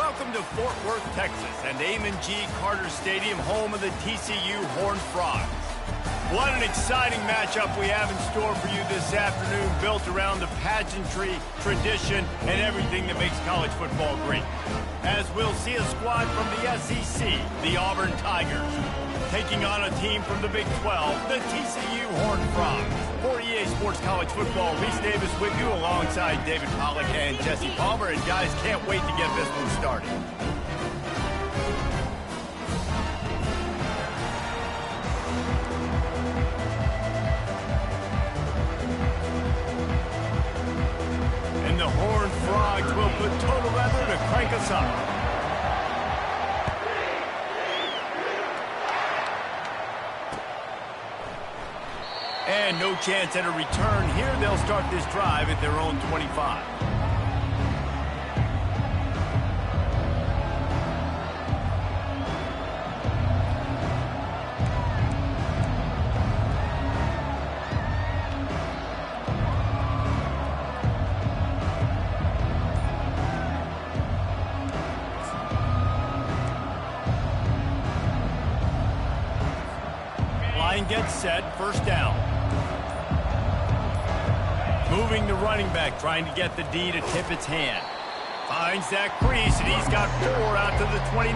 Welcome to Fort Worth, Texas, and Amon G. Carter Stadium, home of the TCU Horned Frogs. What an exciting matchup we have in store for you this afternoon, built around the pageantry, tradition, and everything that makes college football great. As we'll see a squad from the SEC, the Auburn Tigers, taking on a team from the Big 12, the TCU Horned Frogs. For EA Sports College Football, Reese Davis with you alongside David Pollack and Jesse Palmer. And guys, can't wait to get this one started. And the Horned Frogs will put total leather to crank us up. And no chance at a return here. They'll start this drive at their own 25. Line gets set, first down. Moving the running back, trying to get the D to tip its hand. Finds that crease, and he's got 4 out to the 29.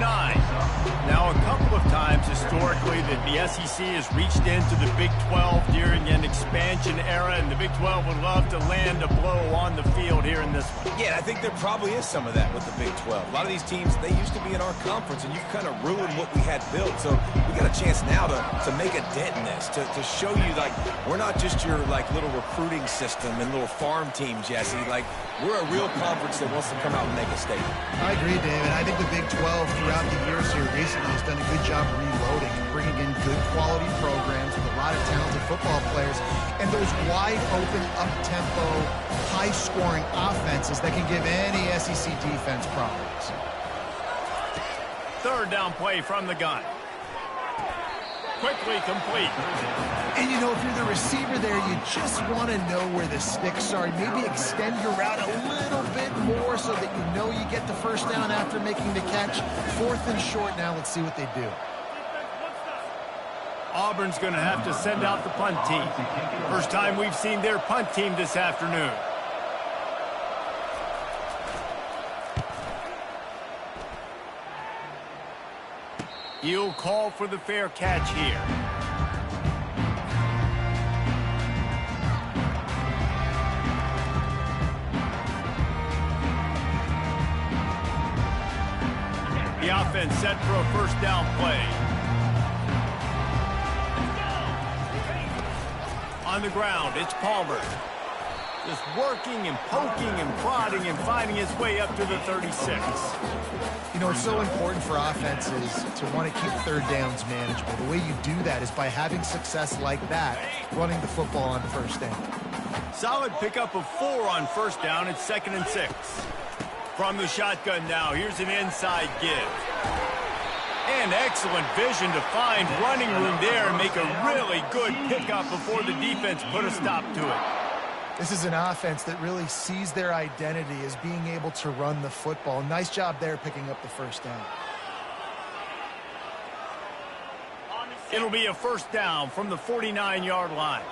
Now, a couple of times historically that the SEC has reached into the Big 12 during an expansion era, and the Big 12 would love to land a blow on the field here in this one. Yeah, I think there probably is some of that with the Big 12. A lot of these teams, they used to be in our conference, and you've kind of ruined what we had built. So we got a chance now to make a dent in this, to show you, like, we're not just your, like, little recruiting system and little farm team, Jesse. Like, we're a real conference that wants to come out and make a statement. I agree, David. I think the Big 12 throughout the years here recently has done a good job reloading and bringing in good quality programs with a lot of talented football players and those wide open, up-tempo, high-scoring offenses that can give any SEC defense problems. Third down play from the gun. Quickly complete. And, you know, if you're the receiver there, you just want to know where the sticks are. Maybe extend your route a little bit more so that you know you get the first down after making the catch. 4th and short now. Let's see what they do. Auburn's going to have to send out the punt team. First time we've seen their punt team this afternoon. He'll call for the fair catch here. The offense set for a first down play. On the ground, it's Palmer. Just working and poking and prodding and finding his way up to the 36. You know, it's so important for offenses to want to keep third downs manageable. The way you do that is by having success like that, running the football on first down. Solid pickup of 4 on first down. It's 2nd and 6. From the shotgun now, here's an inside give. And excellent vision to find running room there and make a really good pickup before the defense put a stop to it. This is an offense that really sees their identity as being able to run the football. Nice job there picking up the first down. It'll be a first down from the 49-yard line.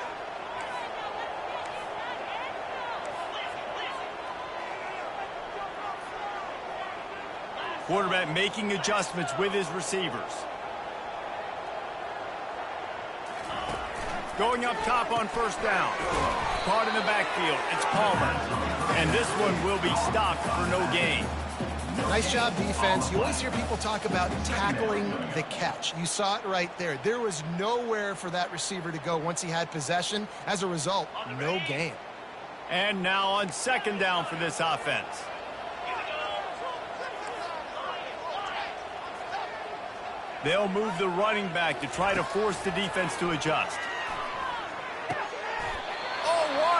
Quarterback making adjustments with his receivers. Going up top on first down. Caught in the backfield. It's Palmer. And this one will be stopped for no gain. Nice job, defense. You always hear people talk about tackling the catch. You saw it right there. There was nowhere for that receiver to go once he had possession. As a result, no gain. And now on second down for this offense. They'll move the running back to try to force the defense to adjust.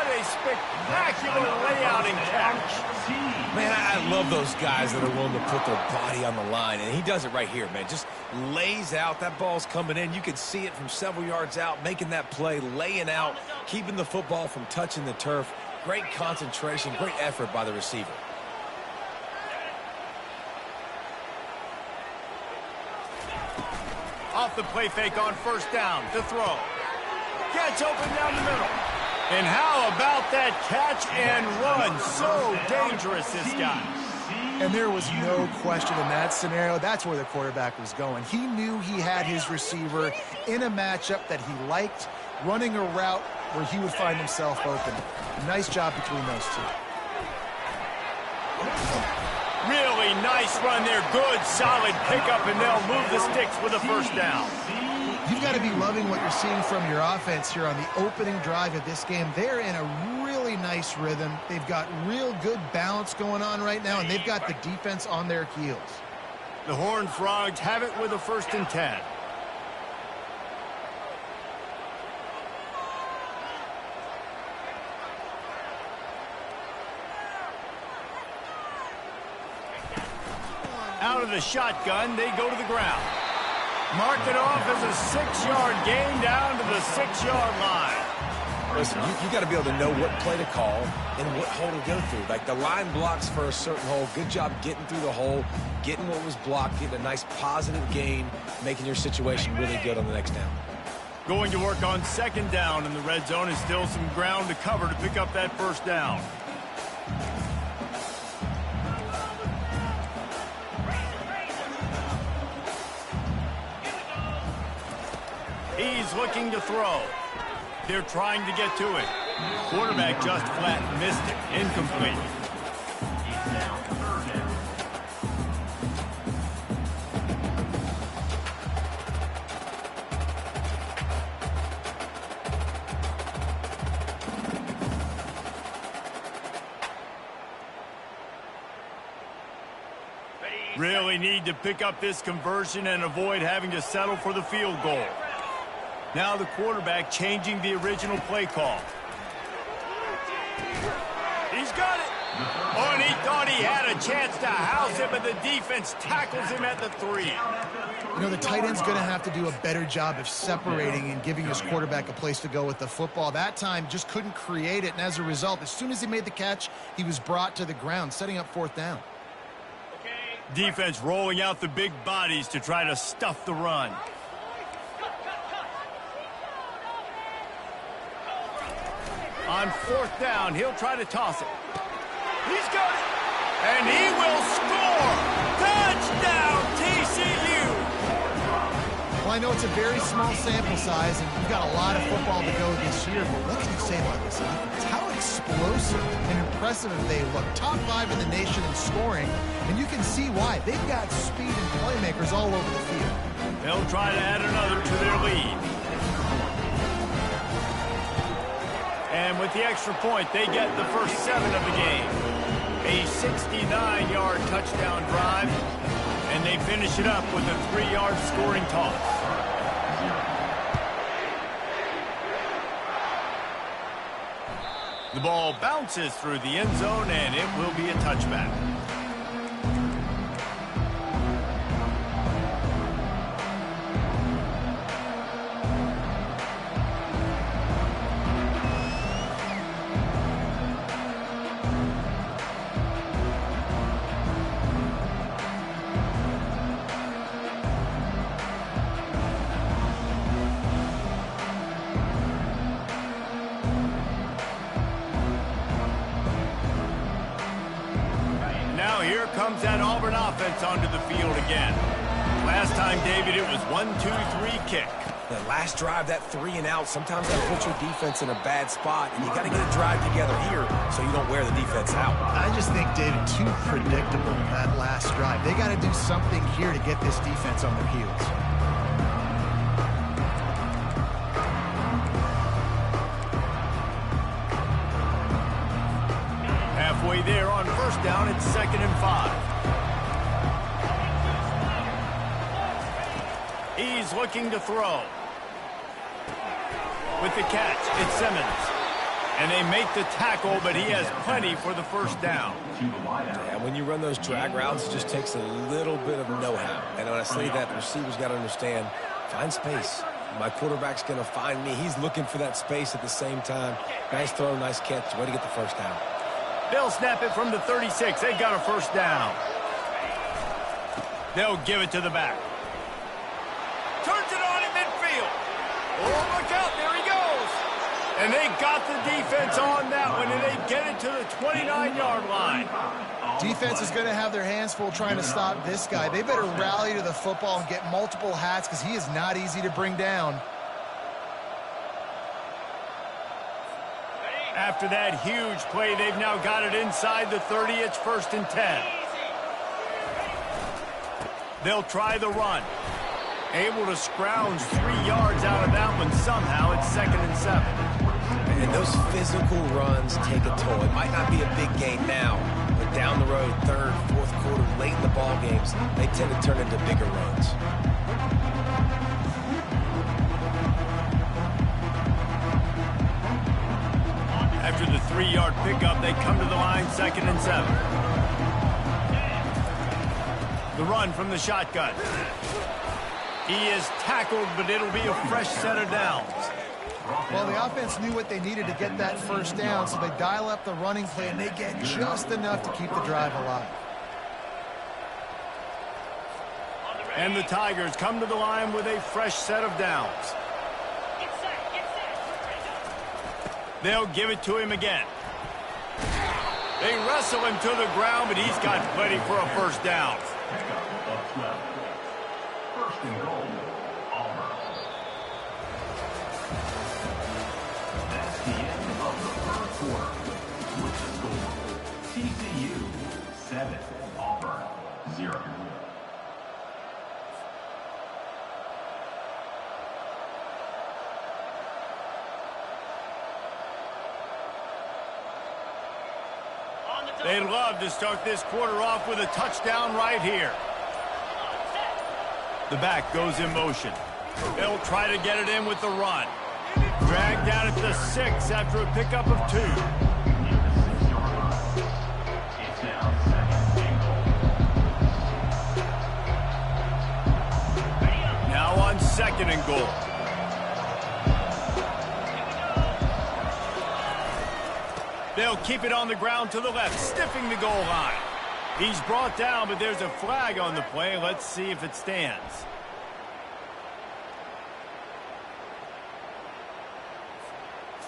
A spectacular layout and catch. Man, I love those guys that are willing to put their body on the line, and he does it right here, man. Just lays out. That ball's coming in. You can see it from several yards out, making that play, laying out, keeping the football from touching the turf. Great concentration, great effort by the receiver. Off the play fake on first down to throw. Gets open down the middle. And how about that catch and run? So dangerous, this guy. And there was no question in that scenario. That's where the quarterback was going. He knew he had his receiver in a matchup that he liked, running a route where he would find himself open. Nice job between those two. Really nice run there. Good, solid pickup, and they'll move the sticks with a first down. You've got to be loving what you're seeing from your offense here on the opening drive of this game. They're in a really nice rhythm. They've got real good balance going on right now, and they've got the defense on their heels. The Horned Frogs have it with a 1st and 10. Out of the shotgun, they go to the ground. Mark it off as a 6-yard gain down to the 6-yard line. Listen, you got to be able to know what play to call and what hole to go through. Like the line blocks for a certain hole. Good job getting through the hole, getting what was blocked, getting a nice positive gain, making your situation really good on the next down. Going to work on 2nd down, and the red zone is still some ground to cover to pick up that 1st down. He's looking to throw. They're trying to get to it. Quarterback just flat missed it. Incomplete. Really need to pick up this conversion and avoid having to settle for the field goal. Now the quarterback changing the original play call. He's got it. Oh, and he thought he had a chance to house him, but the defense tackles him at the 3. You know, the tight end's going to have to do a better job of separating and giving his quarterback a place to go with the football. That time just couldn't create it, and as a result, as soon as he made the catch, he was brought to the ground, setting up 4th down. Defense rolling out the big bodies to try to stuff the run. On 4th down, he'll try to toss it. He's got it. And he will score. Touchdown, TCU. Well, I know it's a very small sample size, and you've got a lot of football to go this year, but what can you say about this offense? How explosive and impressive they look. Top 5 in the nation in scoring, and you can see why. They've got speed and playmakers all over the field. They'll try to add another to their lead. And with the extra point, they get the first 7 of the game. A 69-yard touchdown drive, and they finish it up with a 3-yard scoring toss. The ball bounces through the end zone, and it will be a touchback. Here comes that Auburn offense onto the field again. Last time, David, it was 1-2-3 kick. The last drive, that 3 and out, sometimes that puts your defense in a bad spot, and you got to get a drive together here so you don't wear the defense out. I just think, David, too predictable, that last drive. They got to do something here to get this defense on their heels. Halfway there on first down, it's 2nd and 5. He's looking to throw. With the catch, it's Simmons. And they make the tackle, but he has plenty for the first down. Yeah, when you run those drag routes, it just takes a little bit of know-how. And when I say that, the receiver's got to understand, find space. My quarterback's going to find me. He's looking for that space at the same time. Nice throw, nice catch. Way to get the first down. They'll snap it from the 36. They got a first down. They'll give it to the back. Turns Oh, look out. There he goes. And they got the defense on that one, and they get it to the 29-yard line. Defense is going to have their hands full trying to stop this guy. They better rally to the football and get multiple hats because he is not easy to bring down. After that huge play, they've now got it inside the 30. It's 1st and 10. They'll try the run. Able to scrounge 3 yards out of that one somehow. It's 2nd and 7. And those physical runs take a toll. It might not be a big game now, but down the road, 3rd, 4th quarter, late in the ball games, they tend to turn into bigger runs. After the 3-yard pickup, they come to the line, 2nd and 7. The run from the shotgun. He is tackled, but it'll be a fresh set of downs. Well, the offense knew what they needed to get that 1st down, so they dial up the running play, and they get just enough to keep the drive alive. And the Tigers come to the line with a fresh set of downs. They'll give it to him again. They wrestle him to the ground, but he's got plenty for a 1st down. First and goal, Auburn. That's the end of the 1st quarter. With the score, TCU 7, Auburn 0. They'd love to start this quarter off with a touchdown right here. The back goes in motion. They'll try to get it in with the run. Dragged down at the 6 after a pickup of 2. Now on 2nd and goal. They'll keep it on the ground to the left, sniffing the goal line. He's brought down, but there's a flag on the play. Let's see if it stands.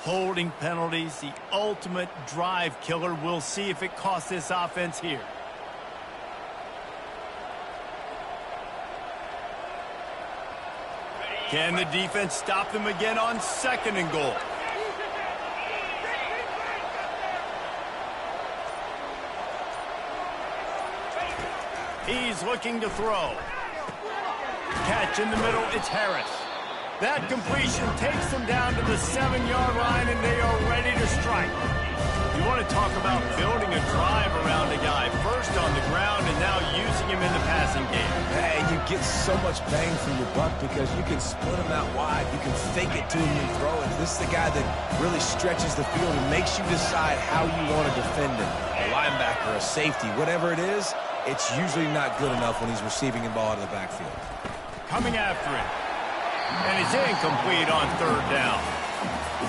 Holding penalties, the ultimate drive killer. We'll see if it costs this offense here. Can the defense stop them again on 2nd and goal? He's looking to throw. Catch in the middle, it's Harris. That completion takes them down to the 7-yard line, and they are ready to strike. You want to talk about building a drive around a guy. First on the ground and now using him in the passing game. Hey, you get so much bang for your buck because you can split him out wide. You can fake it to him and throw it. This is the guy that really stretches the field and makes you decide how you want to defend him. A linebacker, a safety, whatever it is, it's usually not good enough when he's receiving the ball out of the backfield. Coming after it. And it's incomplete on 3rd down.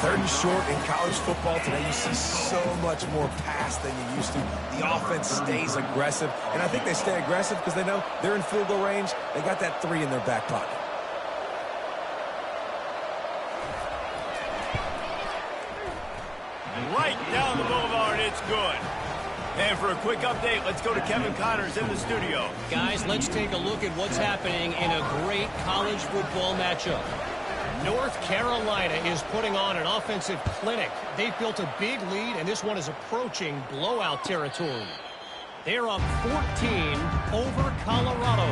3rd and short in college football today, you see so much more pass than you used to. The offense stays aggressive, and I think they stay aggressive because they know they're in field goal range. They got that 3 in their back pocket. Right down the boulevard, it's good. And for a quick update, let's go to Kevin Connors in the studio. Guys, let's take a look at what's happening in a great college football matchup. North Carolina is putting on an offensive clinic. They've built a big lead, and this one is approaching blowout territory. They're up 14 over Colorado.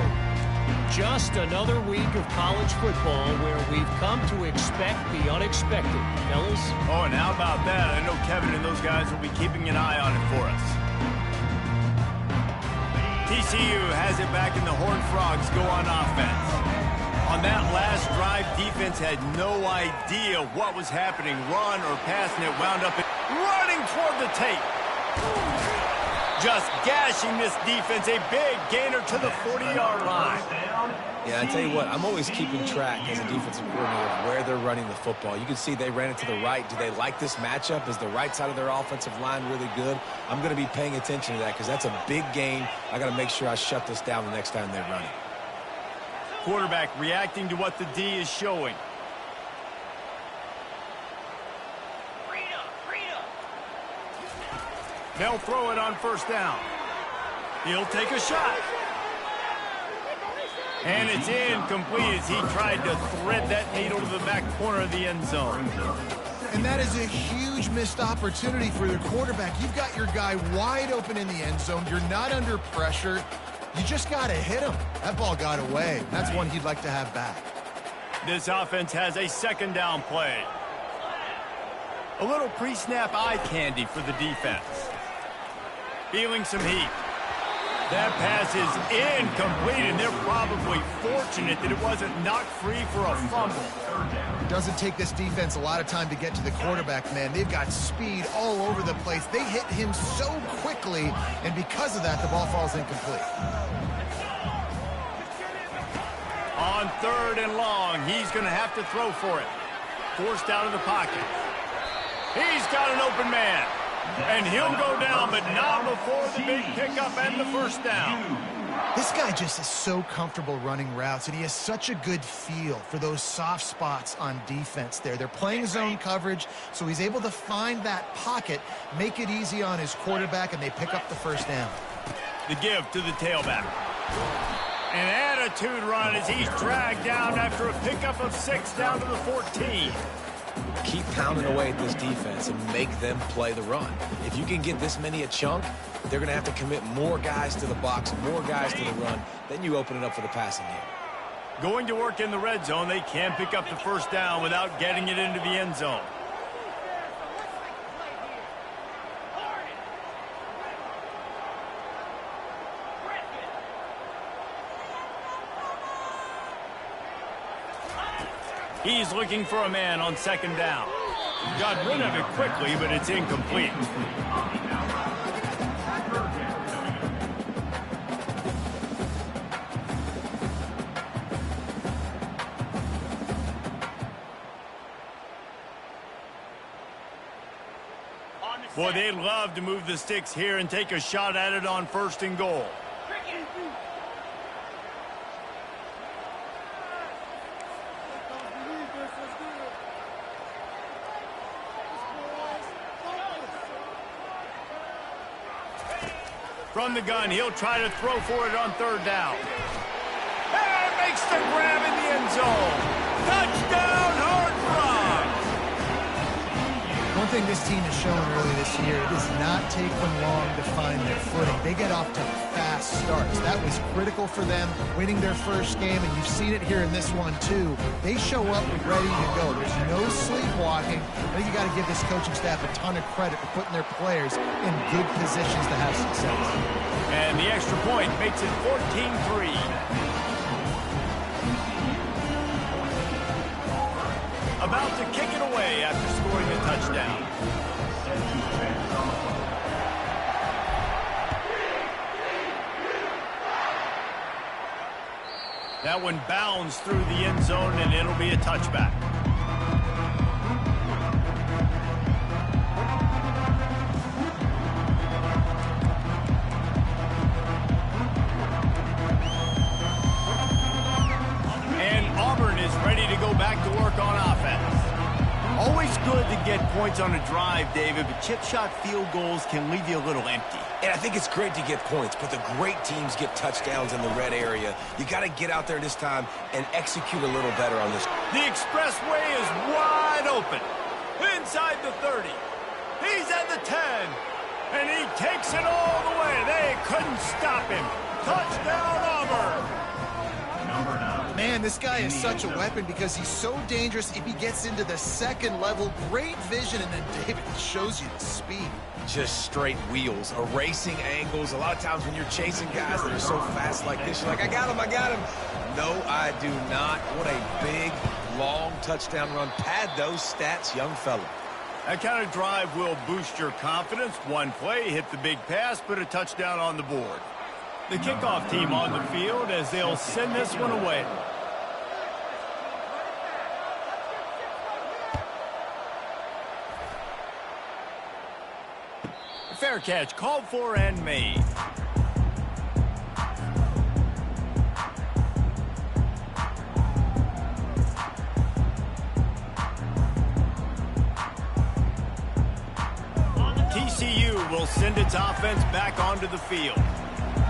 Just another week of college football where we've come to expect the unexpected. Fellas? Oh, and how about that? I know Kevin and those guys will be keeping an eye on it for us. TCU has it back, and the Horned Frogs go on offense. On that last drive, defense had no idea what was happening, run or pass, and it wound up running toward the tape. Just gashing this defense, a big gainer to the 40-yard line. Yeah, I tell you what, I'm always keeping track as a defensive coordinator of where they're running the football. You can see they ran it to the right. Do they like this matchup? Is the right side of their offensive line really good? I'm going to be paying attention to that because that's a big game. I got to make sure I shut this down the next time they run it. Quarterback reacting to what the D is showing. They'll throw it on first down. He'll take a shot. And it's incomplete as he tried to thread that needle to the back corner of the end zone. And that is a huge missed opportunity for the quarterback. You've got your guy wide open in the end zone. You're not under pressure. You just got to hit him. That ball got away. That's one he'd like to have back. This offense has a second down play. A little pre-snap eye candy for the defense. Feeling some heat. That pass is incomplete, and they're probably fortunate that it wasn't knocked free for a fumble. It doesn't take this defense a lot of time to get to the quarterback, man. They've got speed all over the place. They hit him so quickly, and because of that, the ball falls incomplete. On third and long, he's going to have to throw for it. Forced out of the pocket. He's got an open man. And he'll go down, but not before the big pickup and the first down. This guy just is so comfortable running routes, and he has such a good feel for those soft spots on defense there. They're playing zone coverage, so he's able to find that pocket, make it easy on his quarterback, and they pick up the first down. The give to the tailback. An attitude run as he's dragged down after a pickup of 6 down to the 14. Keep pounding away at this defense and make them play the run. If you can get this many a chunk, they're going to have to commit more guys to the box, more guys to the run. Then you open it up for the passing game. Going to work in the red zone, they can pick up the first down without getting it into the end zone. He's looking for a man on second down. Got rid of it quickly, but it's incomplete. Boy, they'd love to move the sticks here and take a shot at it on first and goal. From the gun, he'll try to throw for it on third down. And makes the grab in the end zone. Touchdown, Horned Frogs! One thing this team has shown early this year, it does not take them long to find their footing. They get off to fast starts. That was critical for them, winning their first game, and you've seen it here in this one, too. They show up ready to go. There's no sleepwalking. I think you got to give this coaching staff a ton of credit for putting their players in good positions to have success. And the extra point makes it 14-3. About to kick it away after scoring a touchdown. That one bounds through the end zone, and it'll be a touchback. Ready to go back to work on offense. Always good to get points on a drive, David, but chip shot field goals can leave you a little empty. And I think it's great to get points, but the great teams get touchdowns in the red area. You got to get out there this time and execute a little better on this. The expressway is wide open. Inside the 30. He's at the 10. And he takes it all the way. They couldn't stop him. Touchdown, Auburn. Man, this guy is such a weapon because he's so dangerous if he gets into the second level. Great vision, and then David shows you the speed. Just straight wheels, erasing angles. A lot of times when you're chasing guys that are so fast like this, you're like, I got him, I got him. No, I do not. What a big, long touchdown run. Pad those stats, young fella. That kind of drive will boost your confidence. One play, hit the big pass, put a touchdown on the board. The kickoff team on the field as they'll send this one away. Fair catch called for and made. TCU will send its offense back onto the field.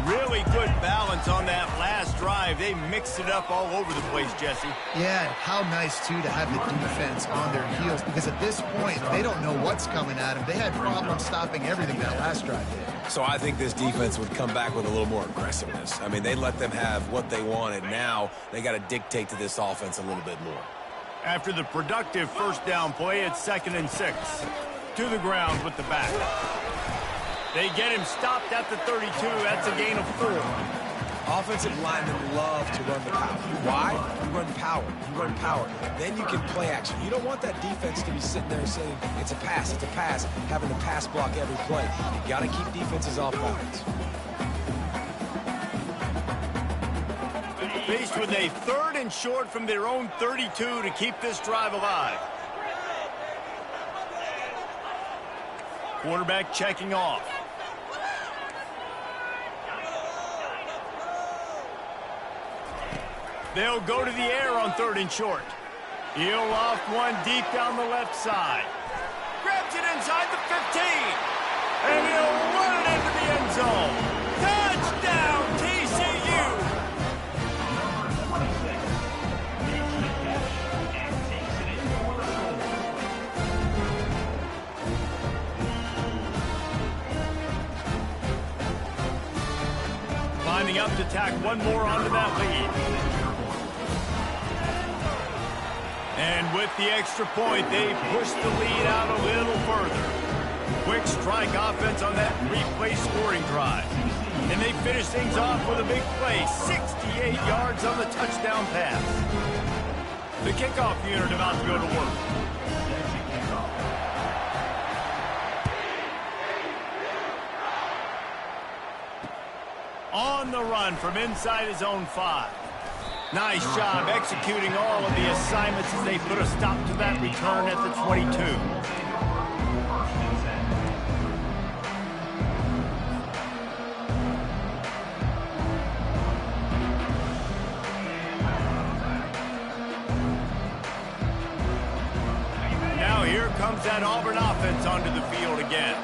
Really good balance on that last drive. They mixed it up all over the place, Jesse. Yeah, how nice, too, to have the defense on their heels, because at this point, they don't know what's coming at them. They had problems stopping everything that last drive did. So I think this defense would come back with a little more aggressiveness. I mean, they let them have what they wanted. Now they got to dictate to this offense a little bit more. After the productive first down play, it's 2nd and 6. To the ground with the back. They get him stopped at the 32. That's a gain of 4. Offensive linemen love to run the power. Why? You run power. You run power. Then you can play action. You don't want that defense to be sitting there saying, it's a pass, having to pass block every play. You got to keep defenses off balance. Faced with a 3rd and short from their own 32 to keep this drive alive. Quarterback checking off. They'll go to the air on 3rd and short. He'll loft one deep down the left side. Grabs it inside the 15. And he'll run it into the end zone. Touchdown, TCU! Number 26 makes the catch and takes it in for the goal. Lining up to tack one more onto that lead. And with the extra point, they push the lead out a little further. Quick strike offense on that replay scoring drive. And they finish things off with a big play, 68 yards on the touchdown pass. The kickoff unit about to go to work. On the run from inside his own 5. Nice job executing all of the assignments as they put a stop to that return at the 22. Now here comes that Auburn offense onto the field again.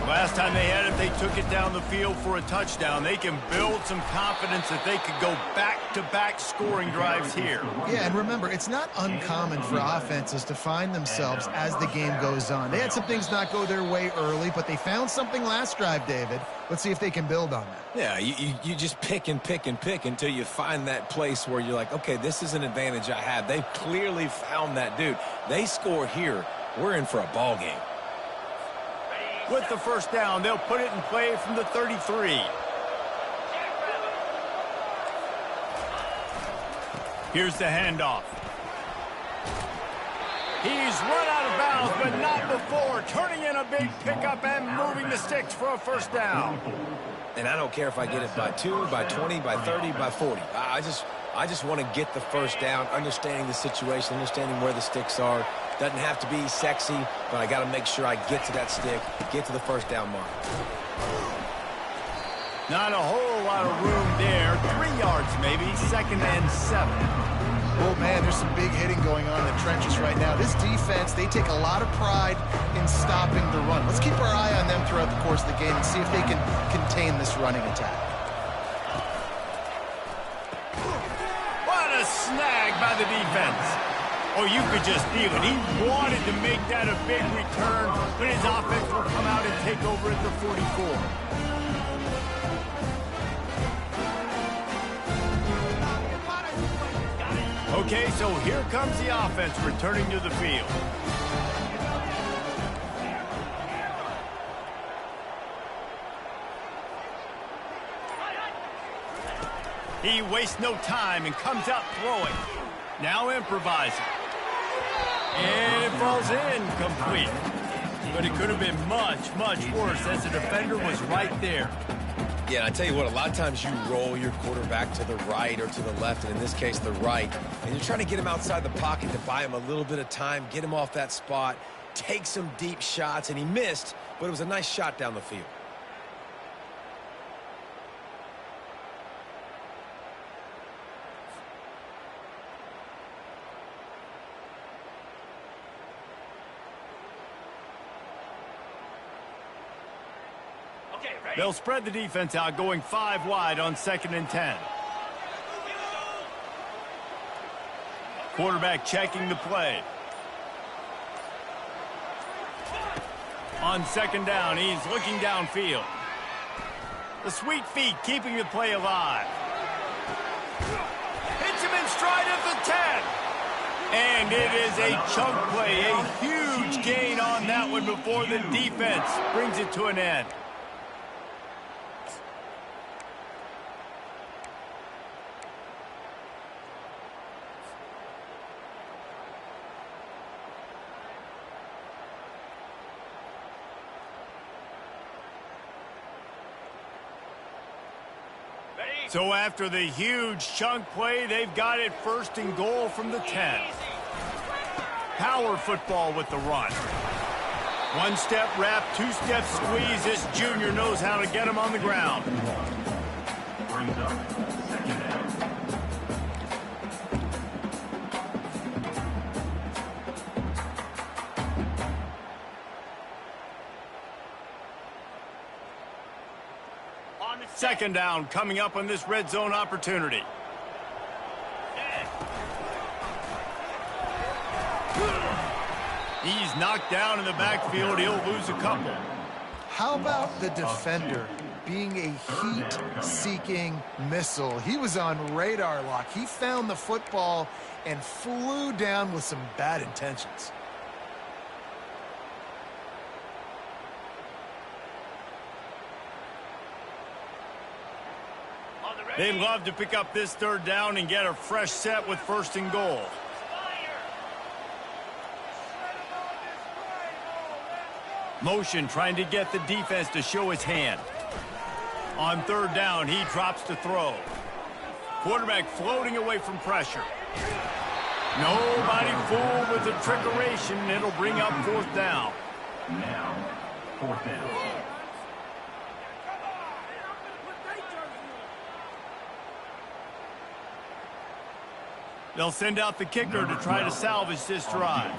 Last time they had it, they took it down the field for a touchdown. They can build some confidence that they could go back-to-back scoring drives here. Yeah, and remember, it's not uncommon for offenses to find themselves as the game goes on. They had some things not go their way early, but they found something last drive, David. Let's see if they can build on that. Yeah, you just pick and pick and pick until you find that place where you're like, okay, this is an advantage I have. They've clearly found that, dude. They score here. We're in for a ball game. With the first down, they'll put it in play from the 33. Here's the handoff. He's run out of bounds, but not before. Turning in a big pickup and moving the sticks for a first down. And I don't care if I get it by 2, by 20, by 30, by 40. I just want to get the first down, understanding the situation, understanding where the sticks are. Doesn't have to be sexy, but I got to make sure I get to that stick, get to the first down mark. Not a whole lot of room there. 3 yards maybe, 2nd and 7. Oh, man, there's some big hitting going on in the trenches right now. This defense, they take a lot of pride in stopping the run. Let's keep our eye on them throughout the course of the game and see if they can contain this running attack. What a snag by the defense. Oh, you could just feel it. He wanted to make that a big return, but his offense will come out and take over at the 44. Okay, so here comes the offense returning to the field. He wastes no time and comes out throwing. Now improvising. And it falls incomplete. But it could have been much, much worse as the defender was right there. Yeah, and I tell you what, a lot of times you roll your quarterback to the right or to the left, and in this case, the right, and you're trying to get him outside the pocket to buy him a little bit of time, get him off that spot, take some deep shots, and he missed, but it was a nice shot down the field. They'll spread the defense out, going 5 wide on 2nd and 10. Quarterback checking the play. On 2nd down, he's looking downfield. The sweet feet keeping the play alive. Hits him in stride at the 10. And it is a chunk play, a huge gain on that one before the defense brings it to an end. So after the huge chunk play, they've got it 1st and goal from the 10. Power football with the run. 1-step wrap, 2-step squeeze. This junior knows how to get him on the ground. Brings up 2nd down. Second down coming up on this red zone opportunity. He's knocked down in the backfield. He'll lose a couple. How about the defender being a heat-seeking missile? He was on radar lock. He found the football and flew down with some bad intentions. They'd love to pick up this 3rd down and get a fresh set with 1st and goal. Motion trying to get the defense to show his hand. On 3rd down, he drops to throw. Quarterback floating away from pressure. Nobody fooled with the trickeration. It'll bring up 4th down. Now, 4th down. They'll send out the kicker to try to salvage this drive.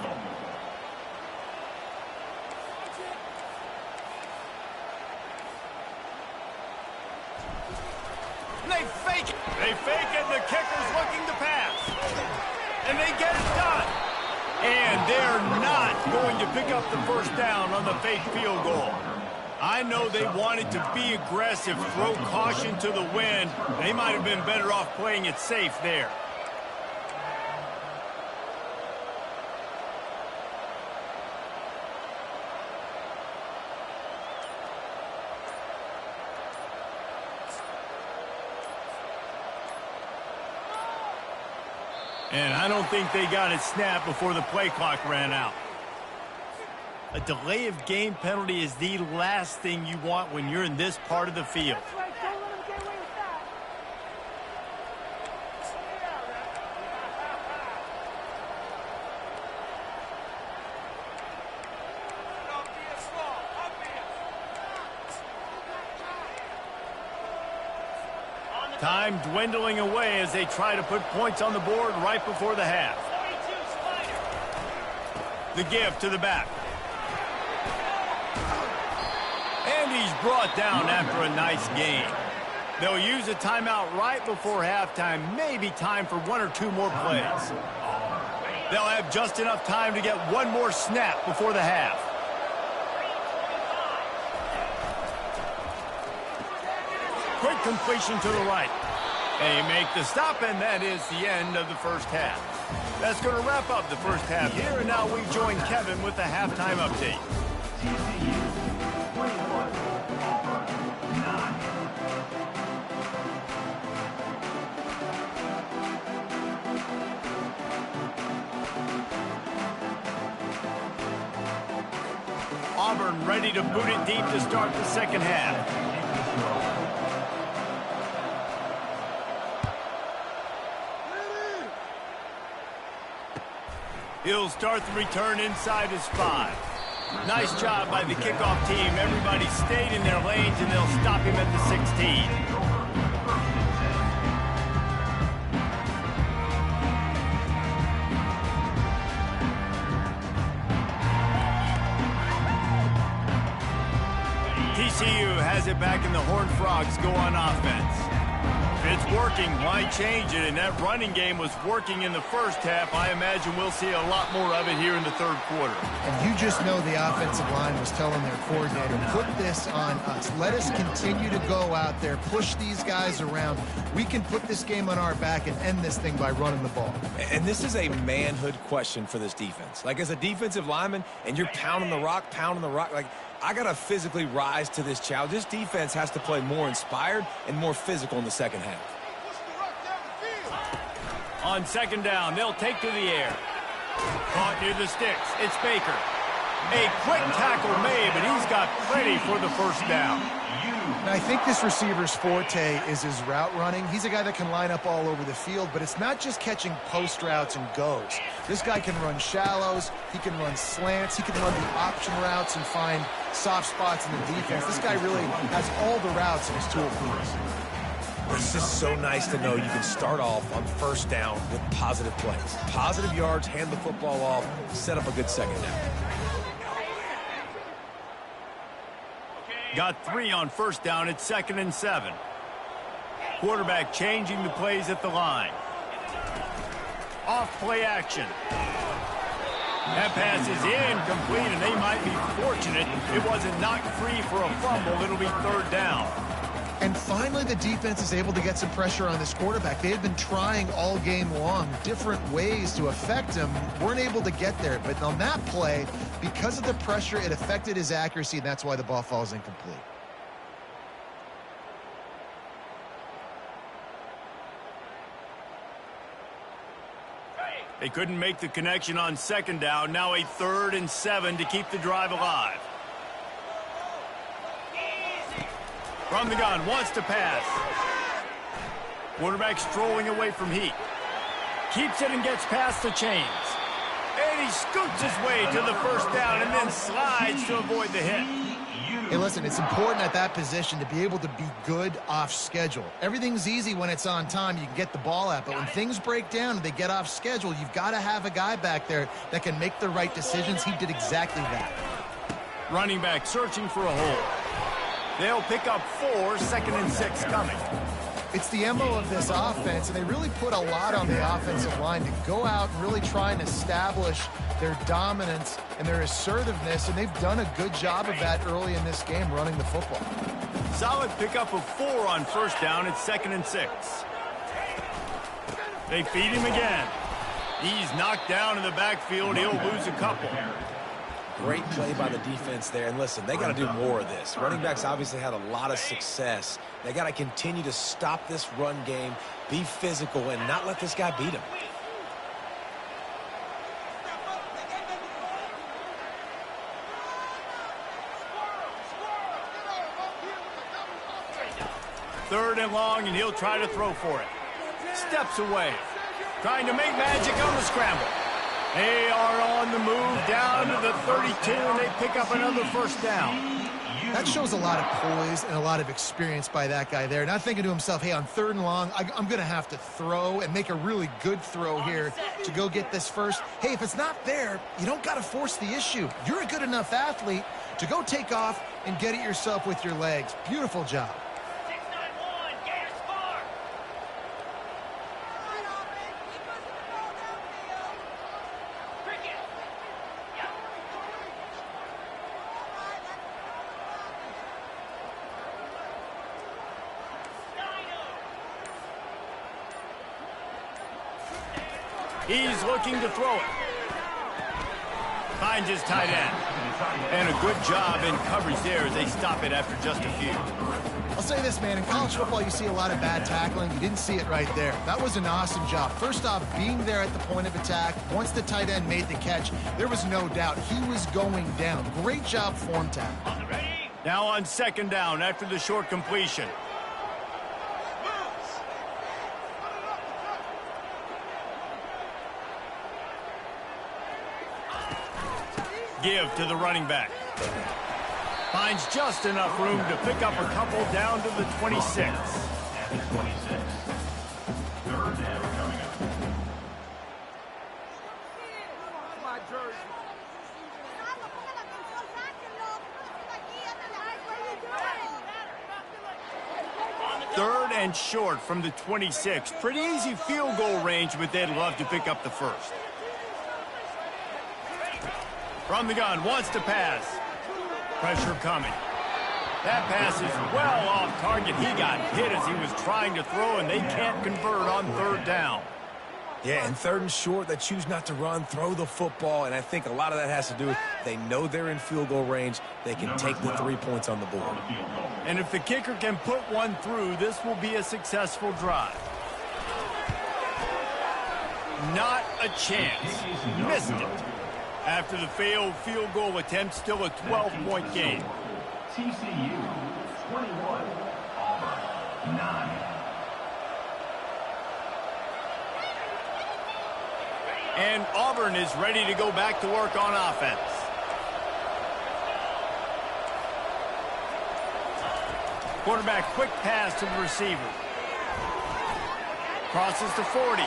They fake it. They fake it, and the kicker's looking to pass. And they get it done. And they're not going to pick up the 1st down on the fake field goal. I know they wanted to be aggressive, throw caution to the wind. They might have been better off playing it safe there. And I don't think they got it snapped before the play clock ran out. A delay of game penalty is the last thing you want when you're in this part of the field. Time dwindling away as they try to put points on the board right before the half. The give to the back. And he's brought down after a nice gain. They'll use a timeout right before halftime. Maybe time for 1 or 2 more plays. They'll have just enough time to get 1 more snap before the half. Quick completion to the right. They make the stop, and that is the end of the first half. That's going to wrap up the first half here, and now we join Kevin with the halftime update. TCU 21, Auburn 9. Auburn ready to boot it deep to start the second half. He'll start the return inside his 5. Nice job by the kickoff team. Everybody stayed in their lanes, and they'll stop him at the 16. TCU has has it back and the Horned Frogs go on offense. If it's working, why change it? And that running game was working in the first half. I imagine we'll see a lot more of it here in the third quarter. And you just know the offensive line was telling their coordinator, put this on us. Let us continue to go out there, push these guys around. We can put this game on our back and end this thing by running the ball. And this is a manhood question for this defense. Like, as a defensive lineman, and you're pounding the rock, like, I got to physically rise to this challenge. This defense has to play more inspired and more physical in the second half. On second down, they'll take to the air. Caught near the sticks. It's Baker. A quick tackle made, but he's got plenty for the first down. And I think this receiver's forte is his route running. He's a guy that can line up all over the field, but it's not just catching post routes and goes. This guy can run shallows, he can run slants, he can run the option routes and find soft spots in the defense. This guy really has all the routes in his toolbox. It's just so nice to know you can start off on first down with positive plays. Positive yards, hand the football off, set up a good second down. Got 3 on first down. It's 2nd and 7. Quarterback changing the plays at the line. Off play action. That pass is incomplete, and they might be fortunate it wasn't knocked free for a fumble. It'll be 3rd down. And finally, the defense is able to get some pressure on this quarterback. They had been trying all game long different ways to affect him. Weren't able to get there. But on that play, because of the pressure, it affected his accuracy, and that's why the ball falls incomplete. They couldn't make the connection on second down. Now a 3rd and 7 to keep the drive alive. From the gun, wants to pass. Quarterback strolling away from heat. Keeps it and gets past the chains. And he scoots his way to the first down and then slides to avoid the hit. Hey, listen, it's important at that position to be able to be good off schedule. Everything's easy when it's on time. You can get the ball out. But when things break down and they get off schedule, you've got to have a guy back there that can make the right decisions. He did exactly that. Running back searching for a hole. They'll pick up 4, 2nd and 6 coming. It's the MO of this offense, and they really put a lot on the offensive line to go out and really try and establish their dominance and their assertiveness, and they've done a good job of that early in this game running the football. Solid pickup of 4 on first down. It's 2nd and 6. They feed him again. He's knocked down in the backfield. He'll lose a couple. Great play by the defense there. And listen, they got to do more of this. Running backs obviously had a lot of success. They got to continue to stop this run game, be physical, and not let this guy beat him. Third and long, and he'll try to throw for it. Steps away. Trying to make magic on the scramble. They are on the move down to the 32, and they pick up another first down. That shows a lot of poise and a lot of experience by that guy there. Not thinking to himself, hey, on 3rd and long, I'm going to have to throw and make a really good throw here to go get this first. Hey, if it's not there, you don't got to force the issue. You're a good enough athlete to go take off and get it yourself with your legs. Beautiful job. He's looking to throw it. Finds his tight end. And a good job in coverage there as they stop it after just a few. I'll say this, man. In college football, you see a lot of bad tackling. You didn't see it right there. That was an awesome job. First off, being there at the point of attack. Once the tight end made the catch, there was no doubt he was going down. Great job form tackle. Now on second down after the short completion. Give to the running back. Finds just enough room to pick up a couple down to the 26. At the 26. Third down coming up. and short from the 26. Pretty easy field goal range, but they'd love to pick up the first. From the gun, wants to pass. Pressure coming. That pass is well off target. He got hit as he was trying to throw, and they can't convert on third down. Yeah, and third and short, they choose not to run, throw the football, and I think a lot of that has to do with they know they're in field goal range. They can take the 3 points on the board. And if the kicker can put one through, this will be a successful drive. Not a chance. Missed it. After the failed field goal attempt, still a 12-point game. TCU 21, Auburn 9. And Auburn is ready to go back to work on offense. Quarterback, quick pass to the receiver. Crosses to 40.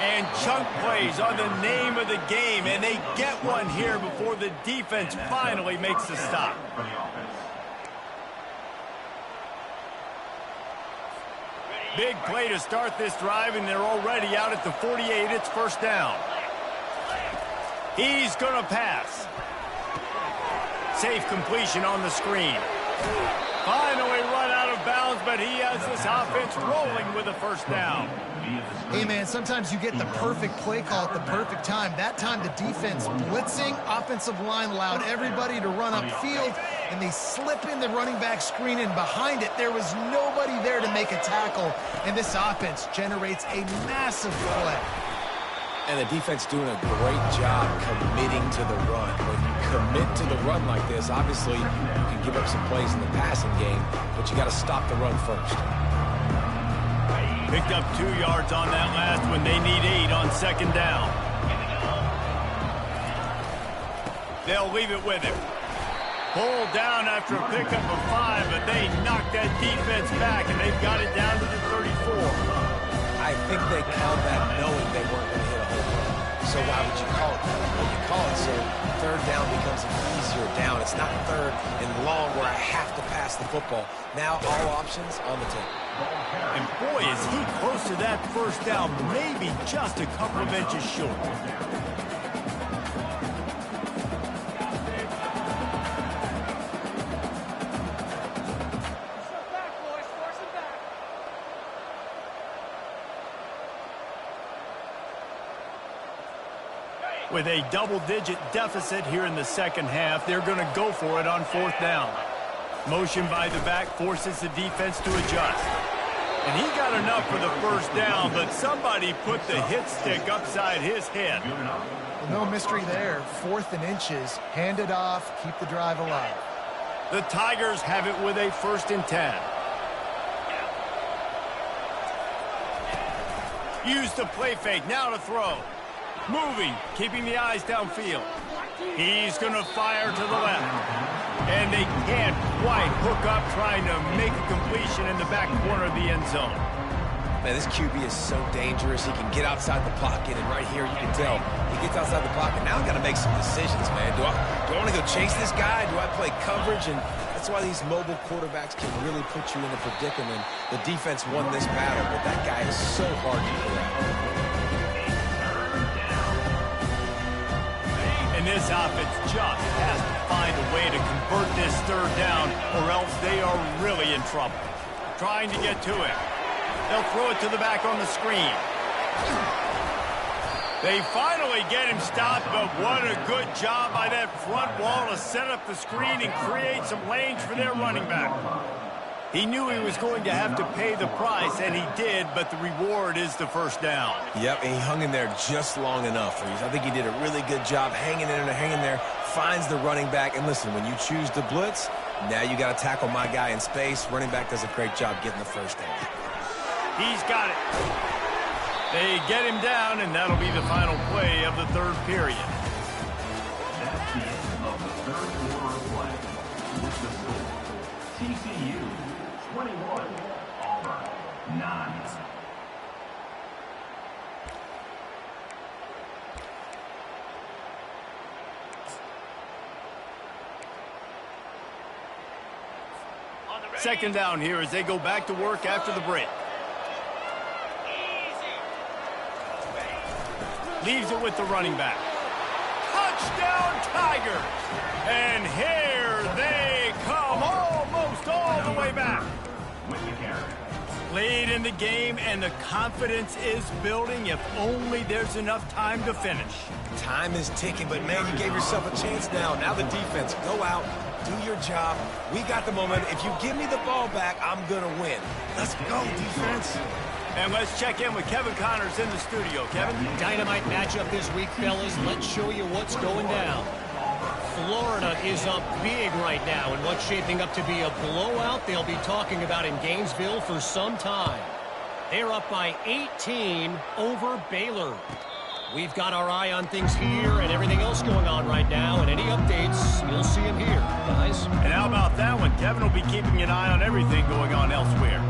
And chunk plays are the name of the game, and they get one here before the defense finally makes the stop. Big play to start this drive, and they're already out at the 48. It's first down. He's going to pass. Safe completion on the screen. Finally run out of bounds, but he has this offense rolling with a first down. Hey, man, sometimes you get the perfect play call at the perfect time. That time, the defense blitzing, offensive line allowed everybody to run upfield, and they slip in the running back screen, and behind it, there was nobody there to make a tackle, and this offense generates a massive play. And the defense doing a great job committing to the run. When you commit to the run like this, obviously you can give up some plays in the passing game, but you got to stop the run first. Picked up 2 yards on that last one. They need 8 on second down. They'll leave it with him. Pulled down after a pickup of 5, but they knocked that defense back, and they've got it down to the 34. I think they called that knowing they weren't going to hit a home run. So why would you call it that? Well, you call it so third down becomes an easier down. It's not third and long where I have to pass the football. Now all options on the table. And boy, is he close to that first down, maybe just a couple of inches short. With a double-digit deficit here in the second half, they're going to go for it on fourth down. Motion by the back forces the defense to adjust. And he got enough for the first down, but somebody put the hit stick upside his head. Well, no mystery there. 4th and inches. Hand it off. Keep the drive alive. The Tigers have it with a 1st and 10. Use the play fake. Now to throw. Moving, keeping the eyes downfield. He's going to fire to the left. And they can't quite hook up trying to make a completion in the back corner of the end zone. Man, this QB is so dangerous. He can get outside the pocket, and right here you can tell he gets outside the pocket. Now I've got to make some decisions, man. Do I want to go chase this guy? Do I play coverage? And that's why these mobile quarterbacks can really put you in a predicament. The defense won this battle, but that guy is so hard to corral. And this offense just has to find a way to convert this third down, or else they are really in trouble. Trying to get to it. They'll throw it to the back on the screen. They finally get him stopped, but what a good job by that front wall to set up the screen and create some lanes for their running back. He knew he was going to have to pay the price, and he did, but the reward is the first down. Yep, and he hung in there just long enough. I think he did a really good job hanging in there, finds the running back. And listen, when you choose to blitz, now you got to tackle my guy in space. Running back does a great job getting the first down. He's got it. They get him down, and that'll be the final play of the third period. That's the end of the third quarter of play. With the score, TCU 21, Auburn 9. On the Second down here as they go back to work after the break. Leaves it with the running back. Touchdown Tigers! And here they come, almost all the way back. Late in the game, and the confidence is building. If only there's enough time to finish. Time is ticking, but man, you gave yourself a chance now. Now the defense, go out, do your job. We got the moment. If you give me the ball back, I'm going to win. Let's go, defense. And let's check in with Kevin Connors in the studio. Kevin? Dynamite matchup this week, fellas. Let's show you what's going down. Florida is up big right now in what's shaping up to be a blowout they'll be talking about in Gainesville for some time. They're up by 18 over Baylor. We've got our eye on things here and everything else going on right now, and any updates, you'll see them here, guys. And how about that one? Kevin will be keeping an eye on everything going on elsewhere.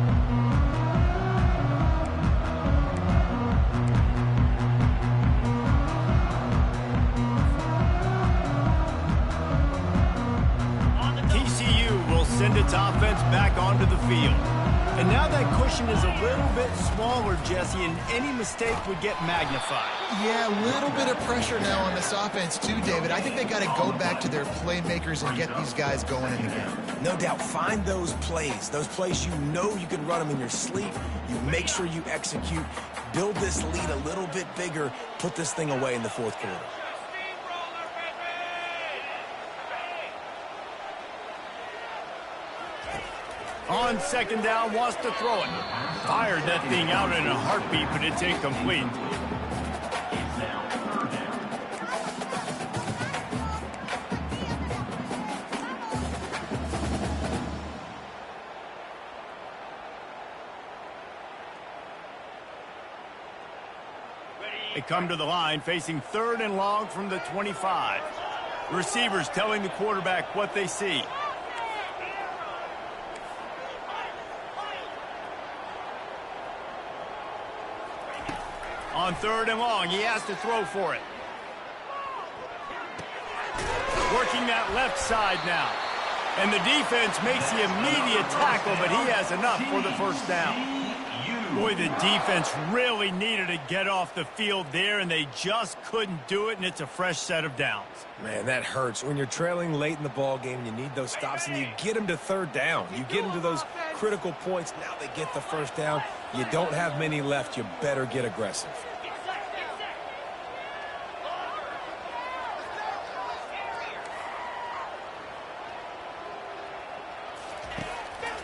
Send its offense back onto the field. And now that cushion is a little bit smaller, Jesse, and any mistake would get magnified. Yeah, a little bit of pressure now on this offense too, David. I think they got to go back to their playmakers and get these guys going in the game. No doubt, find those plays you know you can run them in your sleep. You make sure you execute, build this lead a little bit bigger, put this thing away in the fourth quarter. On second down, wants to throw it. Fired that thing out in a heartbeat, but it's incomplete. They come to the line, facing third and long from the 25. Receivers telling the quarterback what they see. On third and long, he has to throw for it. Working that left side now. And the defense makes the immediate tackle, but he has enough for the first down. Boy, the defense really needed to get off the field there, and they just couldn't do it, and it's a fresh set of downs. Man, that hurts. When you're trailing late in the ball game, you need those stops, and you get them to third down. You get them to those critical points. Now they get the first down. You don't have many left. You better get aggressive.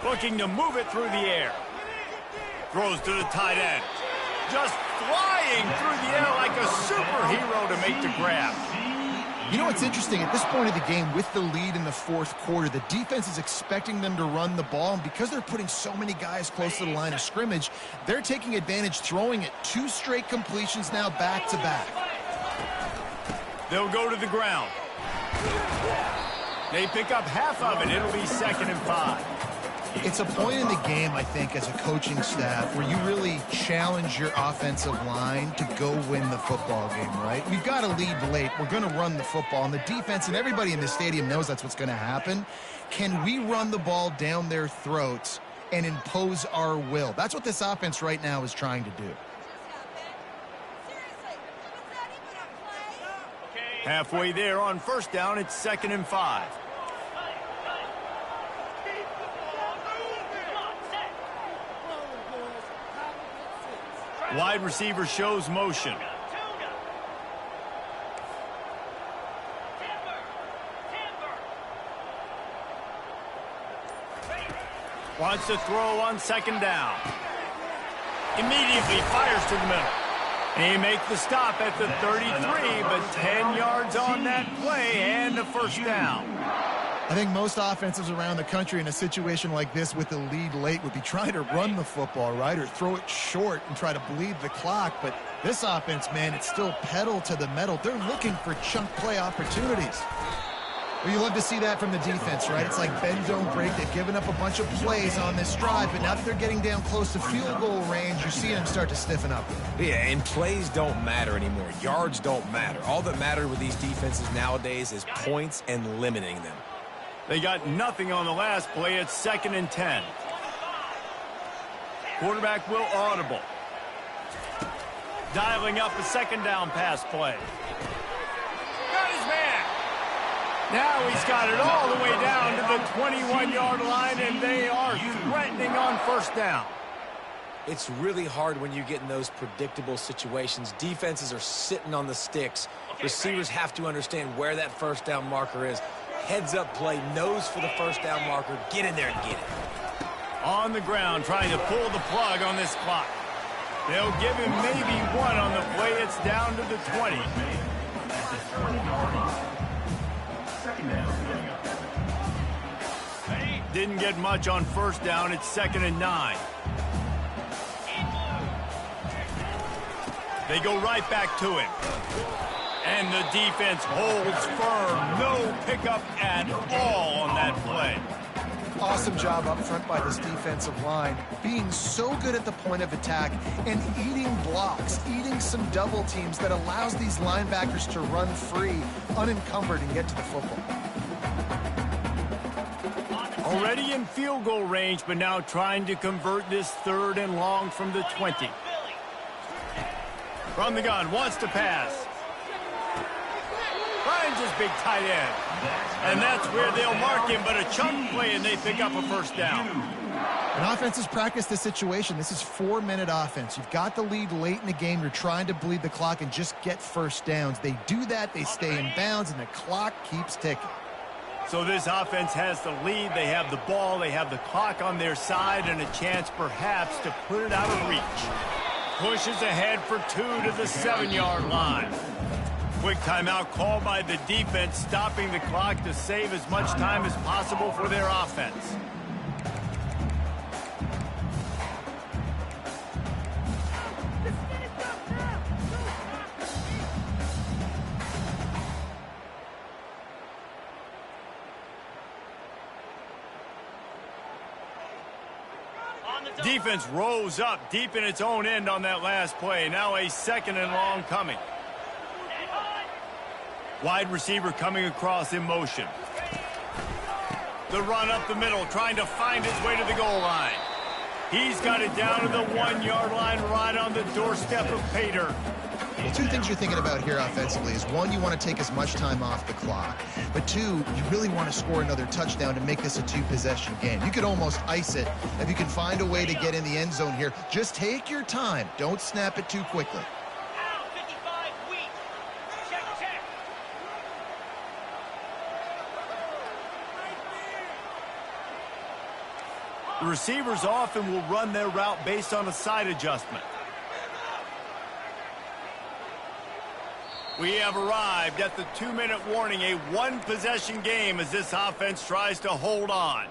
Looking to move it through the air. Throws to the tight end. Just flying through the air like a superhero to make the grab. You know what's interesting? At this point of the game, with the lead in the fourth quarter, the defense is expecting them to run the ball, and because they're putting so many guys close to the line of scrimmage, they're taking advantage, throwing it 2 straight completions now back-to-back. They'll go to the ground. They pick up half of it. It'll be 2nd and 5. It's a point in the game, I think, as a coaching staff, where you really challenge your offensive line to go win the football game, right? We've got to lead late. We're going to run the football, and the defense and everybody in the stadium knows that's what's going to happen. Can we run the ball down their throats and impose our will? That's what this offense right now is trying to do. Halfway there on first down, it's 2nd and 5. Wide receiver shows motion. Wants to throw on 2nd down. Immediately fires to the middle. They make the stop at the 33, but 10 yards on that play and a first down. I think most offenses around the country in a situation like this with the lead late would be trying to run the football, right, or throw it short and try to bleed the clock. But this offense, man, it's still pedal to the metal. They're looking for chunk play opportunities. Well, you love to see that from the defense, right? It's like bend, don't break. They've given up a bunch of plays on this drive, but now that they're getting down close to field goal range, you're seeing them start to stiffen up. Yeah, and plays don't matter anymore. Yards don't matter. All that matters with these defenses nowadays is points and limiting them. They got nothing on the last play. It's 2nd and 10. Quarterback will audible. Dialing up a 2nd down pass play. Got his man. Now he's got it all the way down to the 21-yard line, and they are threatening on 1st down. It's really hard when you get in those predictable situations. Defenses are sitting on the sticks. Receivers have to understand where that 1st down marker is. Heads-up play, nose for the 1st down marker. Get in there and get it. On the ground, trying to pull the plug on this clock. They'll give him maybe 1 on the play. It's down to the 20. Didn't get much on 1st down. It's 2nd and 9. They go right back to him. And the defense holds firm. No pickup at all on that play. Awesome job up front by this defensive line, being so good at the point of attack and eating blocks, eating some double teams that allows these linebackers to run free, unencumbered, and get to the football. Already in field goal range, but now trying to convert this 3rd and long from the 20. From the gun, wants to pass. Finds his big tight end. And that's where they'll mark him, but a chunk play, and they pick up a 1st down. An offense has practiced this situation. This is 4-minute offense. You've got the lead late in the game. You're trying to bleed the clock and just get 1st downs. They do that, they stay in bounds, and the clock keeps ticking. So this offense has the lead. They have the ball. They have the clock on their side and a chance perhaps to put it out of reach. Pushes ahead for 2 to the 7-yard line. Quick timeout called by the defense, stopping the clock to save as much time as possible for their offense. Defense rose up deep in its own end on that last play. Now a 2nd and long coming. Wide receiver coming across in motion. The run up the middle, trying to find his way to the goal line. He's got it down to the 1-yard line, right on the doorstep of pay dirt. Well, 2 things you're thinking about here offensively is, 1, you want to take as much time off the clock. But 2, you really want to score another touchdown to make this a 2-possession game. You could almost ice it if you can find a way to get in the end zone here. Just take your time. Don't snap it too quickly. The receivers often will run their route based on a side adjustment. We have arrived at the 2-minute warning, a 1-possession game as this offense tries to hold on.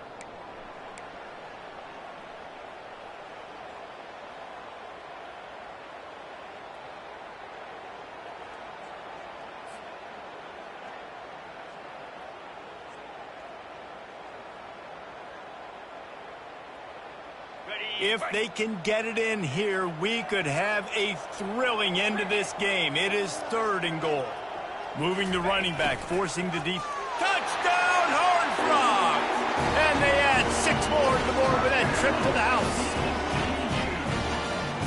If they can get it in here, we could have a thrilling end to this game. It is 3rd and goal. Moving the running back, forcing the deep. Touchdown, Horned Frogs! And they add 6 more to the board with that trip to the house.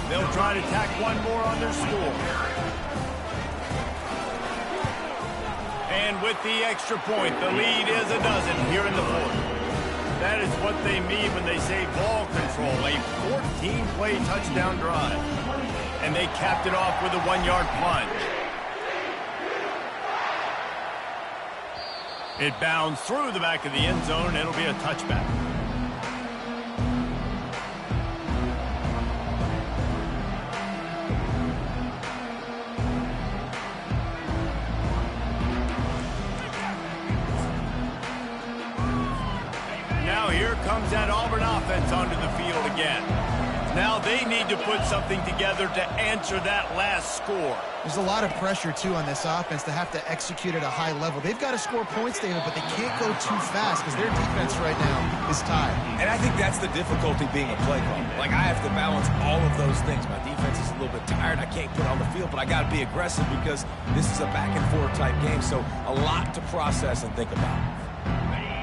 They'll try to tack 1 more on their score. And with the extra point, the lead is a dozen here in the 4th. That is what they mean when they say ball control, a 14-play touchdown drive. And they capped it off with a 1-yard plunge. It bounds through the back of the end zone, and it'll be a touchback. Here comes that Auburn offense onto the field again. Now they need to put something together to answer that last score. There's a lot of pressure, too, on this offense to have to execute at a high level. They've got to score points, David, but they can't go too fast because their defense right now is tired. And I think that's the difficulty being a play caller. Like, I have to balance all of those things. My defense is a little bit tired. I can't put on the field, but I got to be aggressive because this is a back-and-forth type game, so a lot to process and think about.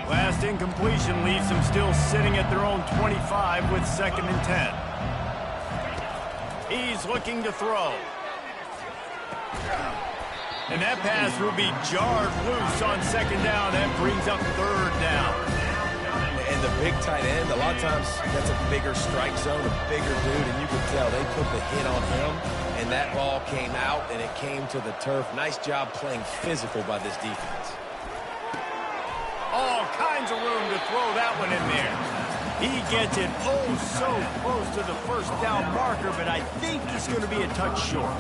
Last incompletion leaves them still sitting at their own 25 with 2nd and 10. He's looking to throw. And that pass will be jarred loose on 2nd down. That brings up 3rd down. And the big tight end, a lot of times that's a bigger strike zone, a bigger dude, and you can tell they put the hit on him, and that ball came out, and it came to the turf. Nice job playing physical by this defense. All kinds of room to throw that one in there. He gets it oh so close to the 1st down marker, but I think he's going to be a touch short.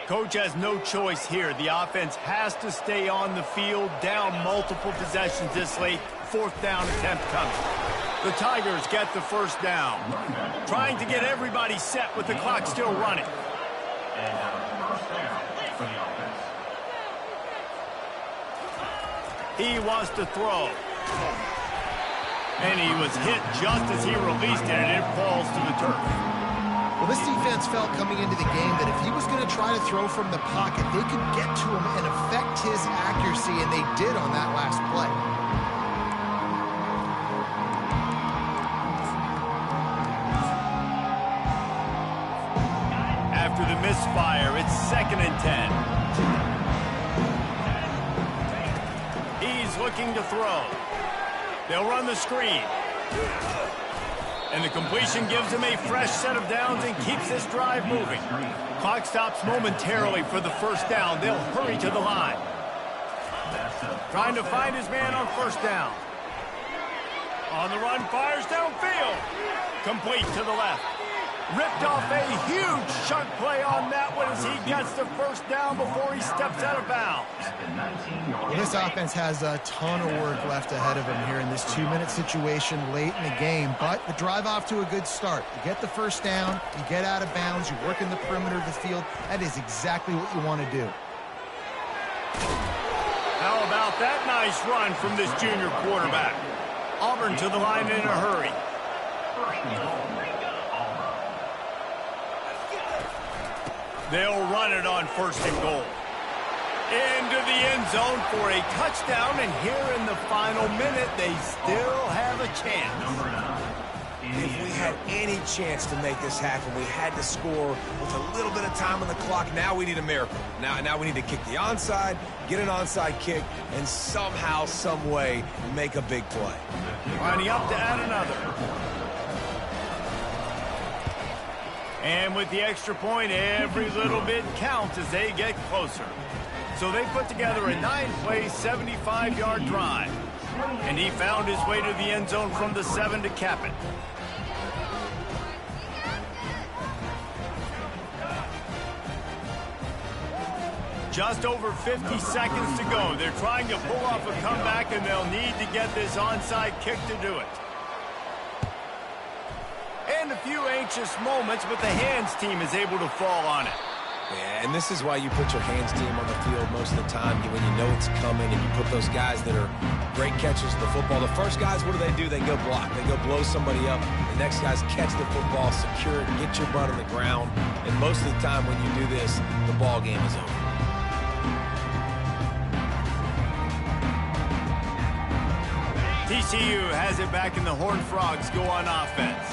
Coach has no choice here. The offense has to stay on the field, down multiple possessions this late. 4th down attempt coming. The Tigers get the 1st down. Trying to get everybody set with the clock still running. And now 1st down for the offense. He wants to throw. And he was hit just as he released it, and it falls to the turf. Well, this defense felt coming into the game that if he was going to try to throw from the pocket, they could get to him and affect his accuracy, and they did on that last play. After the misfire, it's 2nd and 10. He's looking to throw. They'll run the screen. And the completion gives him a fresh set of downs and keeps this drive moving. Clock stops momentarily for the 1st down. They'll hurry to the line. Trying to find his man on 1st down. On the run, fires downfield. Complete to the left. Ripped off a huge chunk play on that one as he gets the 1st down before he steps out of bounds. Well, this offense has a ton of work left ahead of them here in this 2-minute situation late in the game, but the drive off to a good start. You get the 1st down, you get out of bounds, you work in the perimeter of the field. That is exactly what you want to do. How about that nice run from this junior quarterback? Auburn to the line in a hurry. They'll run it on 1st and goal. Into the end zone for a touchdown, and here in the final minute, they still have a chance. If we had any chance to make this happen, we had to score with a little bit of time on the clock. Now we need a miracle. Now we need to kick the onside, get an onside kick, and somehow, some way, make a big play. Lining up to add another. And with the extra point, every little bit counts as they get closer. So they put together a 9-play, 75-yard drive. And he found his way to the end zone from the 7 to cap it. Just over 50 seconds to go. They're trying to pull off a comeback, and they'll need to get this onside kick to do it. And a few anxious moments, but the hands team is able to fall on it. Yeah, and this is why you put your hands team on the field most of the time when you know it's coming, and you put those guys that are great catchers of the football. The first guys, what do? They go block. They go blow somebody up. The next guys catch the football, secure it, get your butt on the ground. And most of the time when you do this, the ball game is over. TCU has it back, and the Horned Frogs go on offense.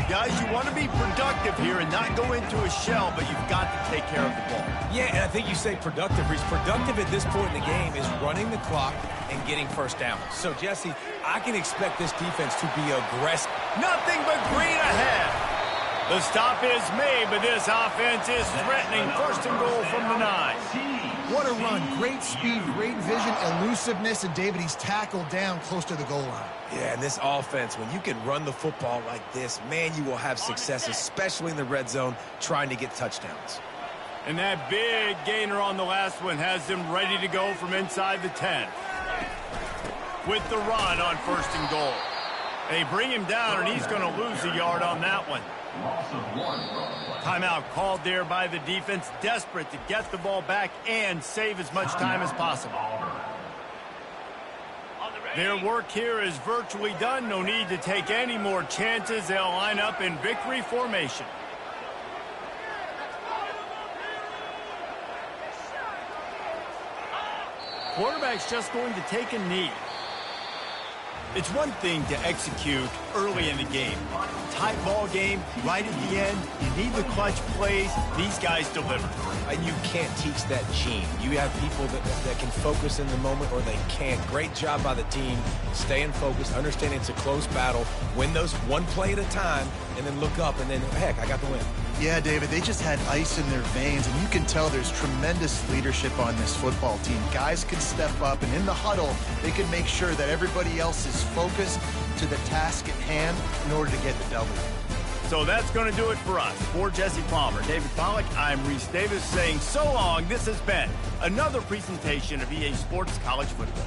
Guys, you want to be productive here and not go into a shell, but you've got to take care of the ball. Yeah, and I think you say productive. He's productive at this point in the game is running the clock and getting 1st down. So, Jesse, I can expect this defense to be aggressive. Nothing but green ahead. The stop is made, but this offense is threatening 1st and goal from the 9. What a run. Great speed, great vision, elusiveness, and David, he's tackled down close to the goal line. Yeah, and this offense, when you can run the football like this, man, you will have success, especially in the red zone, trying to get touchdowns. And that big gainer on the last one has them ready to go from inside the 10. With the run on 1st and goal. They bring him down, and he's going to lose a yard on that one. Timeout called there by the defense, desperate to get the ball back and save as much time as possible. On the Their work here is virtually done. No need to take any more chances. They'll line up in victory formation. Quarterback's just going to take a knee. It's one thing to execute early in the game. Tight ball game, right at the end. You need the clutch plays. These guys deliver. And you can't teach that gene. You have people that can focus in the moment or they can't. Great job by the team, staying focused, understanding it's a close battle, win those one play at a time, and then look up, and then, heck, I got the win. Yeah, David, they just had ice in their veins, and you can tell there's tremendous leadership on this football team. Guys can step up, and in the huddle, they can make sure that everybody else is focused to the task at hand in order to get the W. So that's going to do it for us. For Jesse Palmer, David Pollack, I'm Reese Davis saying so long. This has been another presentation of EA Sports College Football.